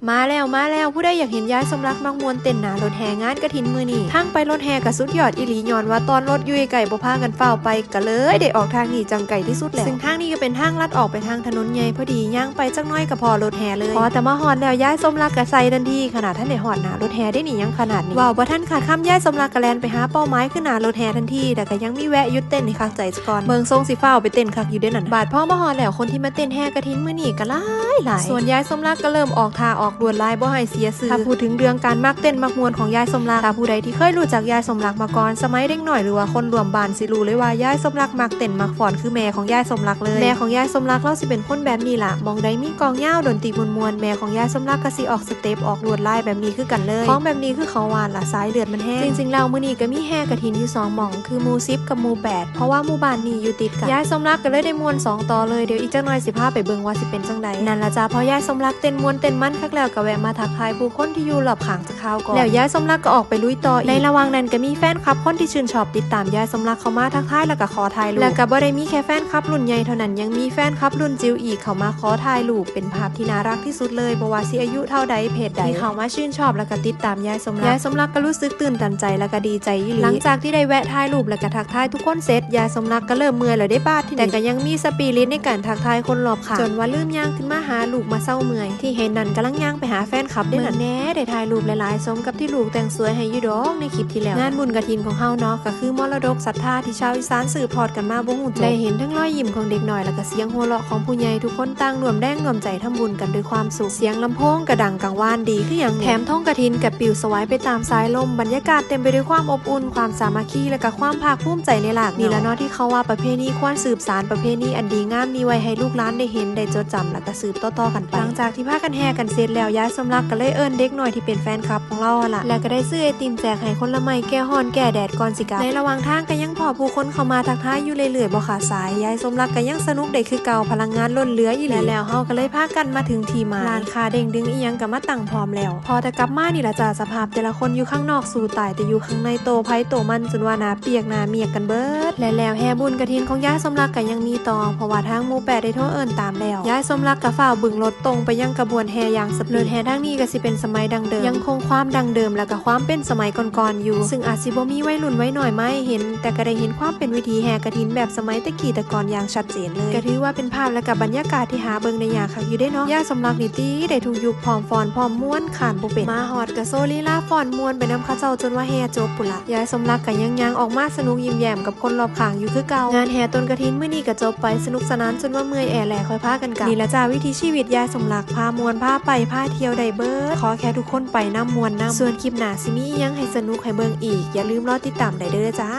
มาแล้วผู้ใดอยากเห็นยายสมรักมักมวนเต้นหนารถแห่งานกฐินมือนี่ทางไปรถแห่กับสุดยอดอีหลีย้อนว่าตอนรถยุ่ยไก่บ่พากันเฝ้าไปก็เลยได้ออกทางนี้จังไก่ที่สุดแล้วซึ่งทางนี้ก็เป็นทางลัดออกไปทางถนนใหญ่พอดีย่างไปจักน้อยก็พอรถแห่เลยพอแต่มาฮอดแล้วยายสมรักก็ใส่ทันทีขนาดท่านได้ฮอดหน้ารถแห่ได้นี่ยังขนาดนี้ว้าวบ่ทันขาดคำยายสมรักก็แล่นไปหาเป้าหมายขึ้นหน้ารถแห่ทันทีแต่ก็ยังมีแวะหยุดเต้นให้คักใจซะก่อนเบิ่งทรงสิฟ้าวไปเต้นคักอยู่เด้นั่นบาดพ่อมาฮอดแล้วคนที่มาเต้นแห่กฐินมื้อนี้ก็หลายส่วนยายสมรักก็เริ่มออกท่าออกลวดลายบ่ให้เสียชื่อถ้าพูดถึงเรื่องการมักเต้นมักมวนของยายสมรักถ้าผู้ใดที่เคยรู้จักยายสมรักมาก่อนสมัยเด็กหน่อยหรือว่าคนรวมบ้านสิรู้เลยว่ายายสมรักมักเต้นมักฟ้อนคือแม่ของยายสมรักเลยแม่ของยายสมรักเราสิเป็นคนแบบนี้ล่ะมองใดมีกองยาวดนตรีมวนๆแม่ของยายสมรักก็สิออกสเต็ปออกลวดลายแบบนี้คือกันเลยของแบบนี้คือเขาวานล่ะสายเลือดมันแห้งจริงๆแล้วมื้อนี้ก็มีแห่กฐินอยู่2หม่องคือหมู่10กับหมู่8เพราะว่าหมู่บ้านนี้อยู่ติดกันยายสมรักก็เลยได้มวน2ต่อเลยเดี๋ยวอีกจักหน่อยสิพาไปเบิ่งว่าสิเป็นจังใดนั่นล่ะจ้าพอยายสมรักเต้นมวนเต้นมันคักแล้วก็แวะมาทักทายผู้คนที่อยู่รอบข้างจะข่าวก่อนแล้วยายสมรักก็ออกไปลุยต่อในระหว่างนั้นก็มีแฟนคลับคนที่ชื่นชอบติดตามยายสมรักเข้ามาทักทายแล้วก็ขอถ่ายรูปแล้วก็บ่ได้มีแค่แฟนคลับรุ่นใหญ่เท่านั้นยังมีแฟนคลับรุ่นจิ๋วอีกเข้ามาขอถ่ายรูปเป็นภาพที่น่ารักที่สุดเลยบ่ว่าสิอายุเท่าใดเพศใดที่เข้ามาชื่นชอบแล้วก็ติดตามยายสมรักก็รู้สึกตื่นตันใจแล้วก็ดีใจอีหลีหลังจากที่ได้แวะถ่ายรูปแล้วก็ทักทายทุกคนเสร็จยายสมรักก็เริ่มเมื่อยแล้วได้บาดที่แต่ก็ยังมีสปิริตในการทักทายคนรอบข้างจนว่าลืมย่างขึ้นมาหาลูกมาเศร้าเมื่อยที่เห็นนั่นกำลังย่างไปหาแฟนคลับได้นั่นแน่ได้ถ่ายรูปหลายๆสมกับที่ลูกแต่งสวยให้อยู่ดอกในคลิปที่แล้วงานบุญกฐินของเฮาเนาะก็คือมรดกศรัทธาที่ชาวอีสานสืบทอดกันมาบ่ฮู้จบได้เห็นทั้งรอยยิ้มของเด็กน้อยแล้วก็เสียงหัวเราะของผู้ใหญ่ทุกคนต่างร่วมแรงร่วมใจทำบุญกันด้วยความสุขเสียงลำโพงกระดังกังวานดีคือหยังแถมท่องกฐินกับปิวสวายไปตามสายลมบรรยากาศเต็มไปด้วยความอบอุ่นความสามัคคีและก็ความภาคภูมิใจในหลากนี่ละเนาะที่เขาว่าประเพณีควรสืบสานประเพณีอันดีงามนี้ไว้ให้ลูกหลานได้เห็นได้จดจำและก็สืบต่อๆกันไปหลังจากที่พากันแห่กันเสร็จแล้วยายสมรักก็เลยเอิ้นเด็กน้อยที่เป็นแฟนคลับของเราล่ะแล้วก็ได้ซื้อไอติมแจกให้คนละไม้แก้ฮ้อนแก้แดดก่อนสิกลับในระหว่างทางก็ยังพอผู้คนเข้ามาทักทายอยู่เรื่อยๆบ่ขาดสายยายสมรักก็ยังสนุกได้คือเก่าพลังงานล้นเหลืออีหลีแล้วเฮาก็เลยพากันมาถึงที่หมายร้านค้าเด้งดึงอีหยังก็มาตั้งพร้อมแล้วพอแต่กลับมานี่ล่ะจ้าสภาพแต่ละคนอยู่ข้างนอกสู่ตายแต่อยู่ข้างในโตไผโตมันจนว่าหน้าเปียกหน้าเมียกกันเบิดและแล้วแห่บุญกฐินของยายสมรักก็ยังมีต่อเพราะว่าทางหมู่8ได้โทรเอิ้นตามแล้วยายสมรักก็ฝ่าวบึงรถตรงไปยังกระบวนแห่อย่างสปีดแห่ทางนี้ก็สิเป็นสมัยดังเดิมยังคงความดังเดิมแล้วก็ความเป็นสมัยก่อนๆอยู่ซึ่งอาจสิบ่มีวัยรุ่นไว้หน่อยไม่เห็นแต่ก็ได้เห็นความเป็นวิธีแห่กฐินแบบสมัยตะกี้แต่ก่อนอย่างชัดเจนเลยก็ถือว่าเป็นภาพและกับบรรยากาศที่หาเบิ่งในยากคักอยู่ได้เนาะยายสมรักนี่ตีได้ทุกยุคพร้อมฟ้อนพร้อมม่วนขานบ่เป็นมาฮอดก็โซลีลาฟ้อนม่วนไปนำเขาเจ้าจนว่าแห่จบปุละยายสมรักก็ยังออกมาสนุกยิ้มแย้มกับคนรอบข้างอยู่คือเก่างานแห่ต้นกฐินมื้อนี้ก็จบไปสนุกสนานจนว่าเมื่อยแอแลค่อยพากันกลับนี่ละจ้าวิถีชีวิตยายสมรักพามวนพาไปพาเที่ยวได้เบิดขอแค่ทุกคนไปน้ำมวนน้ำส่วนคลิปหน้าสิมียังให้สนุกให้เบิ่งอีกอย่าลืมรอติดตามได้เด้อจ้า